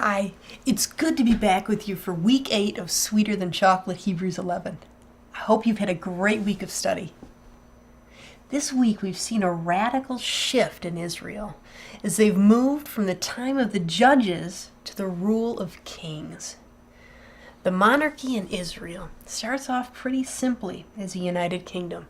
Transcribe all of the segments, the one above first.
Hi, it's good to be back with you for week 8 of Sweeter Than Chocolate Hebrews 11. I hope you've had a great week of study. This week we've seen a radical shift in Israel as they've moved from the time of the judges to the rule of kings. The monarchy in Israel starts off pretty simply as a united kingdom.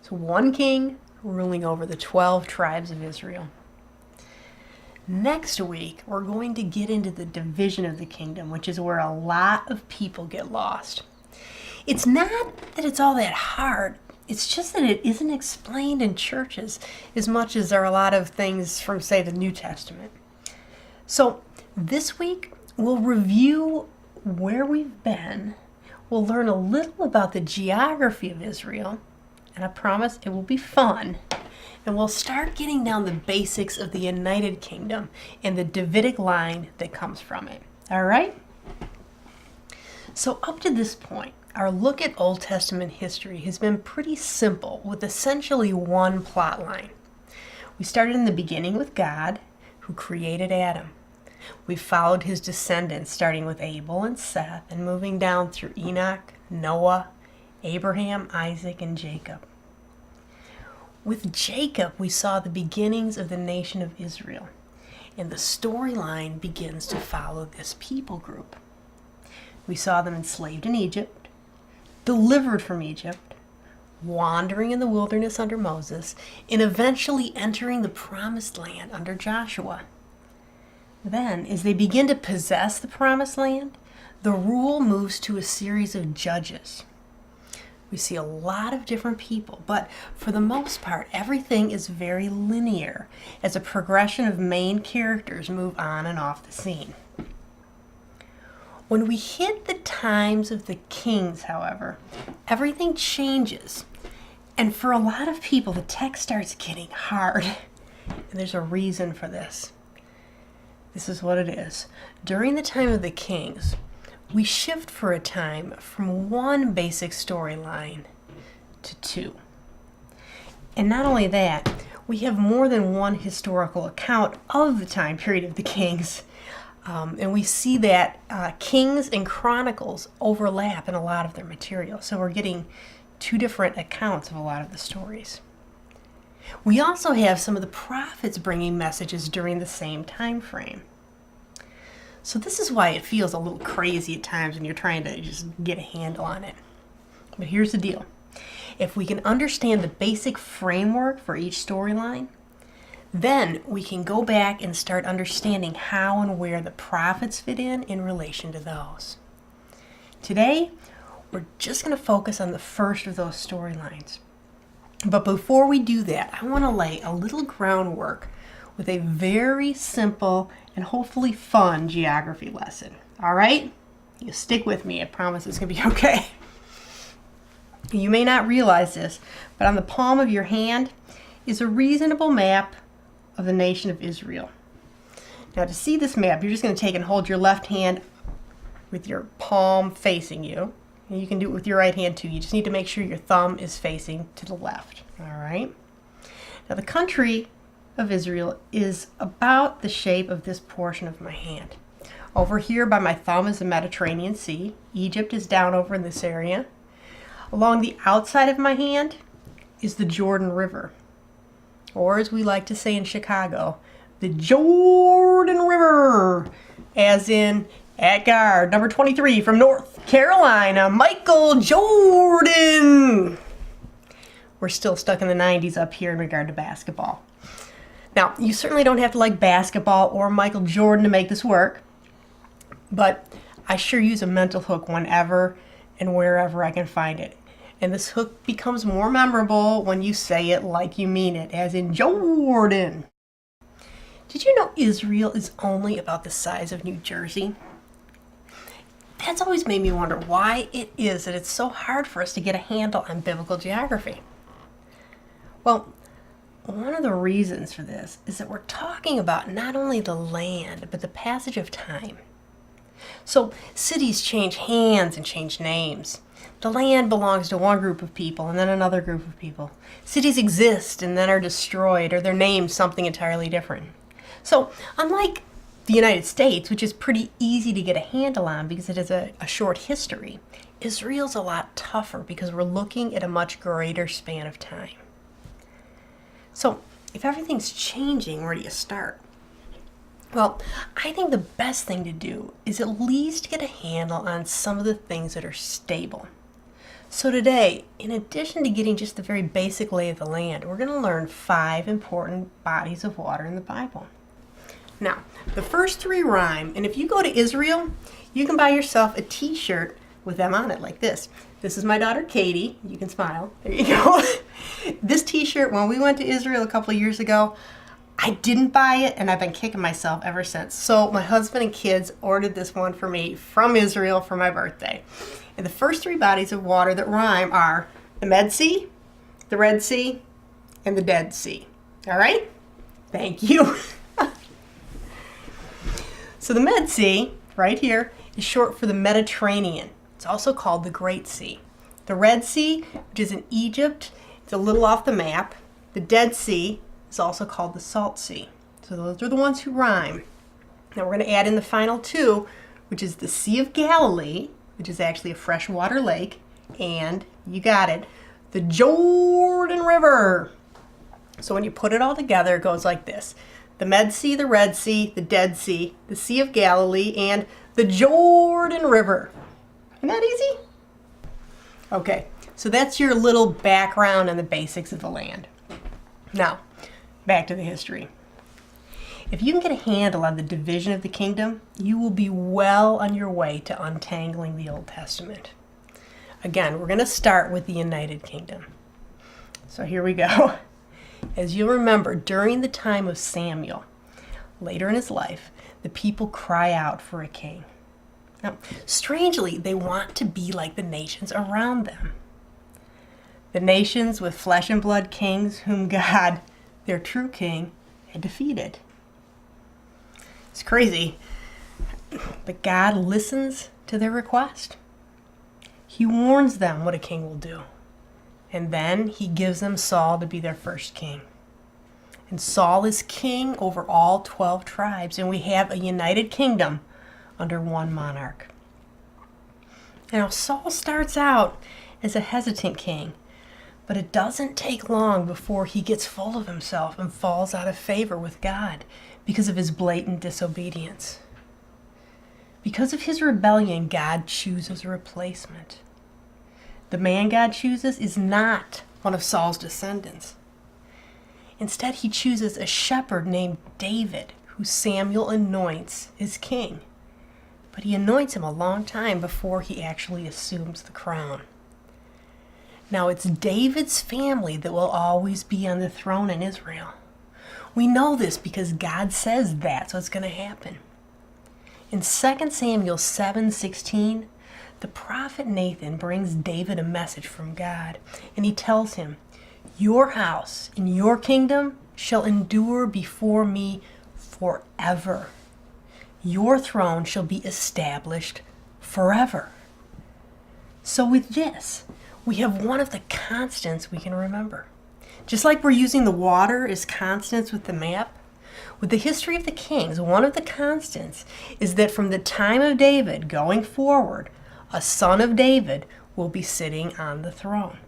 It's one king ruling over the 12 tribes of Israel. Next week, we're going to get into the division of the kingdom, which is where a lot of people get lost. It's not that it's all that hard. It's just that it isn't explained in churches as much as there are a lot of things from, say, the New Testament. So this week, we'll review where we've been. We'll learn a little about the geography of Israel, and I promise it will be fun. And we'll start getting down the basics of the United Kingdom and the Davidic line that comes from it. All right? So up to this point, our look at Old Testament history has been pretty simple with essentially one plot line. We started in the beginning with God, who created Adam. We followed his descendants, starting with Abel and Seth and moving down through Enoch, Noah, Abraham, Isaac, and Jacob. With Jacob, we saw the beginnings of the nation of Israel, and the storyline begins to follow this people group. We saw them enslaved in Egypt, delivered from Egypt, wandering in the wilderness under Moses, and eventually entering the promised land under Joshua. Then, as they begin to possess the promised land, the rule moves to a series of judges. We see a lot of different people, but for the most part, everything is very linear as a progression of main characters move on and off the scene. When we hit the times of the kings, however, everything changes. And for a lot of people, the text starts getting hard. And there's a reason for this. This is what it is. During the time of the kings, we shift for a time from one basic storyline to two. And not only that, we have more than one historical account of the time period of the kings. And we see that Kings and Chronicles overlap in a lot of their material. So we're getting two different accounts of a lot of the stories. We also have some of the prophets bringing messages during the same time frame. So this is why it feels a little crazy at times when you're trying to just get a handle on it. But here's the deal. If we can understand the basic framework for each storyline, then we can go back and start understanding how and where the prophets fit in relation to those. Today, we're just going to focus on the first of those storylines. But before we do that, I want to lay a little groundwork with a very simple and hopefully fun geography lesson. All right? You stick with me. I promise it's going to be okay. You may not realize this, but on the palm of your hand is a reasonable map of the nation of Israel. Now, to see this map, you're just going to take and hold your left hand with your palm facing you. And you can do it with your right hand too. You just need to make sure your thumb is facing to the left. All right? Now, the country of Israel is about the shape of this portion of my hand. Over here by my thumb is the Mediterranean Sea. Egypt is down over in this area. Along the outside of my hand is the Jordan River, or as we like to say in Chicago, the Jordan River, as in at guard, number 23 from North Carolina, Michael Jordan. We're still stuck in the 90s up here in regard to basketball. Now, you certainly don't have to like basketball or Michael Jordan to make this work, but I sure use a mental hook whenever and wherever I can find it. And this hook becomes more memorable when you say it like you mean it, as in Jordan. Did you know Israel is only about the size of New Jersey? That's always made me wonder why it is that it's so hard for us to get a handle on biblical geography. Well, one of the reasons for this is that we're talking about not only the land, but the passage of time. So cities change hands and change names. The land belongs to one group of people and then another group of people. Cities exist and then are destroyed, or they're named something entirely different. So unlike the United States, which is pretty easy to get a handle on because it has a short history, Israel's a lot tougher because we're looking at a much greater span of time. So if everything's changing, where do you start? Well, I think the best thing to do is at least get a handle on some of the things that are stable. So today, in addition to getting just the very basic lay of the land, we're going to learn 5 important bodies of water in the Bible. Now, the first 3 rhyme, and if you go to Israel, you can buy yourself a t-shirt with them on it like this. This is my daughter Katie. You can smile. There you go. This t-shirt, when we went to Israel a couple of years ago, I didn't buy it, and I've been kicking myself ever since. So my husband and kids ordered this one for me from Israel for my birthday. And the first 3 bodies of water that rhyme are the Med Sea, the Red Sea, and the Dead Sea. All right? Thank you. So the Med Sea, right here, is short for the Mediterranean. It's also called the Great Sea. The Red Sea, which is in Egypt, it's a little off the map. The Dead Sea is also called the Salt Sea. So those are the ones who rhyme. Now we're going to add in the final 2, which is the Sea of Galilee, which is actually a freshwater lake, and, you got it, the Jordan River. So when you put it all together, it goes like this. The Med Sea, the Red Sea, the Dead Sea, the Sea of Galilee, and the Jordan River. Isn't that easy? Okay, so that's your little background on the basics of the land. Now, back to the history. If you can get a handle on the division of the kingdom, you will be well on your way to untangling the Old Testament. Again, we're going to start with the United Kingdom. So here we go. As you'll remember, during the time of Samuel, later in his life, the people cry out for a king. Now, strangely, they want to be like the nations around them. The nations with flesh and blood kings whom God, their true king, had defeated. It's crazy, but God listens to their request. He warns them what a king will do. And then he gives them Saul to be their first king. And Saul is king over all 12 tribes, and we have a united kingdom under one monarch. Now, Saul starts out as a hesitant king, but it doesn't take long before he gets full of himself and falls out of favor with God because of his blatant disobedience. Because of his rebellion, God chooses a replacement. The man God chooses is not one of Saul's descendants. Instead, he chooses a shepherd named David, who Samuel anoints as king. But he anoints him a long time before he actually assumes the crown. Now, it's David's family that will always be on the throne in Israel. We know this because God says that, so it's going to happen. In 2 Samuel 7:16, the prophet Nathan brings David a message from God, and he tells him, "Your house and your kingdom shall endure before me forever. Your throne shall be established forever." So with this, we have one of the constants we can remember. Just like we're using the water as constants with the map, with the history of the kings, one of the constants is that from the time of David going forward, a son of David will be sitting on the throne.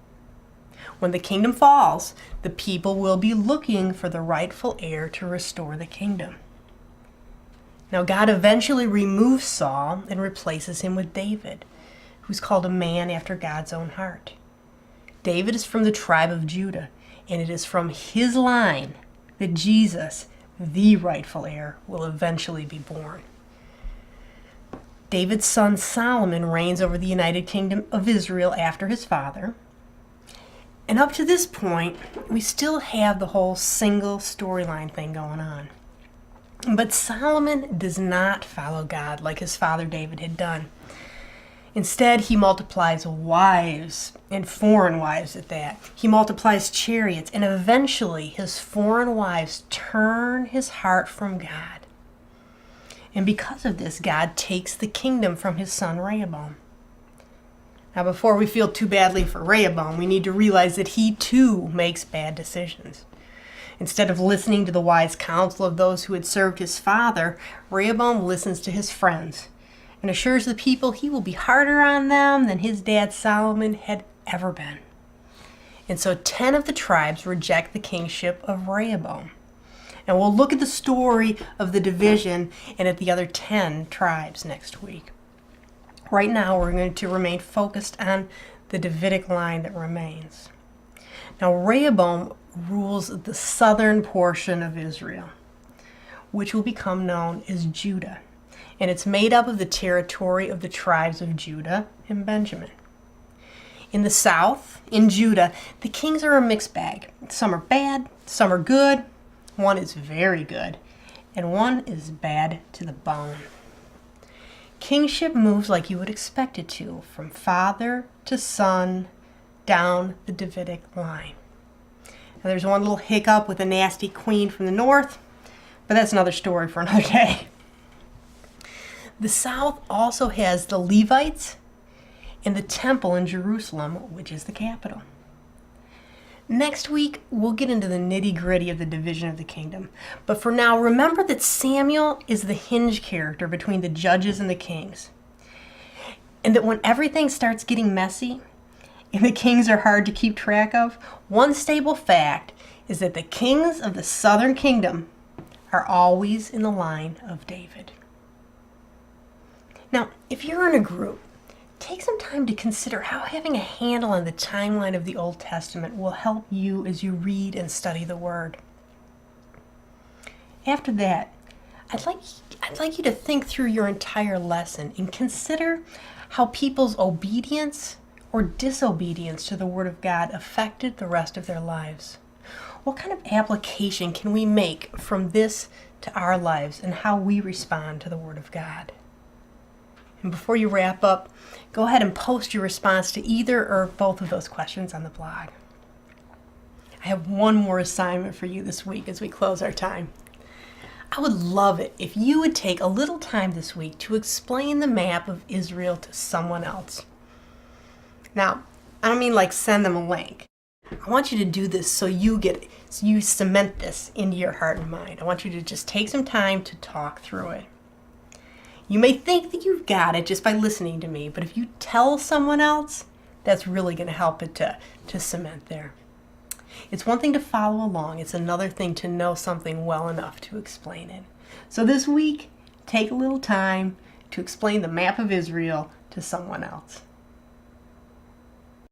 When the kingdom falls, the people will be looking for the rightful heir to restore the kingdom. Now, God eventually removes Saul and replaces him with David, who's called a man after God's own heart. David is from the tribe of Judah, and it is from his line that Jesus, the rightful heir, will eventually be born. David's son Solomon reigns over the United Kingdom of Israel after his father. And up to this point, we still have the whole single storyline thing going on. But Solomon does not follow God like his father David had done. Instead, he multiplies wives, and foreign wives at that. He multiplies chariots, and eventually his foreign wives turn his heart from God. And because of this, God takes the kingdom from his son Rehoboam. Now, before we feel too badly for Rehoboam, we need to realize that he too makes bad decisions. Instead of listening to the wise counsel of those who had served his father, Rehoboam listens to his friends and assures the people he will be harder on them than his dad Solomon had ever been. And so 10 of the tribes reject the kingship of Rehoboam. And we'll look at the story of the division and at the other 10 tribes next week. Right now, we're going to remain focused on the Davidic line that remains. Now, Rehoboam rules the southern portion of Israel, which will become known as Judah. And it's made up of the territory of the tribes of Judah and Benjamin. In the south, in Judah, the kings are a mixed bag. Some are bad, some are good. One is very good, and one is bad to the bone. Kingship moves like you would expect it to, from father to son, down the Davidic line. Now, there's one little hiccup with a nasty queen from the north, but that's another story for another day. The south also has the Levites and the temple in Jerusalem, which is the capital. Next week, we'll get into the nitty-gritty of the division of the kingdom. But for now, remember that Samuel is the hinge character between the judges and the kings. And that when everything starts getting messy and the kings are hard to keep track of, one stable fact is that the kings of the southern kingdom are always in the line of David. Now, if you're in a group, take some time to consider how having a handle on the timeline of the Old Testament will help you as you read and study the Word. After that, I'd like you to think through your entire lesson and consider how people's obedience or disobedience to the Word of God affected the rest of their lives. What kind of application can we make from this to our lives and how we respond to the Word of God? And before you wrap up, go ahead and post your response to either or both of those questions on the blog. I have one more assignment for you this week as we close our time. I would love it if you would take a little time this week to explain the map of Israel to someone else. Now, I don't mean like send them a link. I want you to do this so you cement this into your heart and mind. I want you to just take some time to talk through it. You may think that you've got it just by listening to me, but if you tell someone else, that's really going to help it to cement there. It's one thing to follow along. It's another thing to know something well enough to explain it. So this week, take a little time to explain the map of Israel to someone else.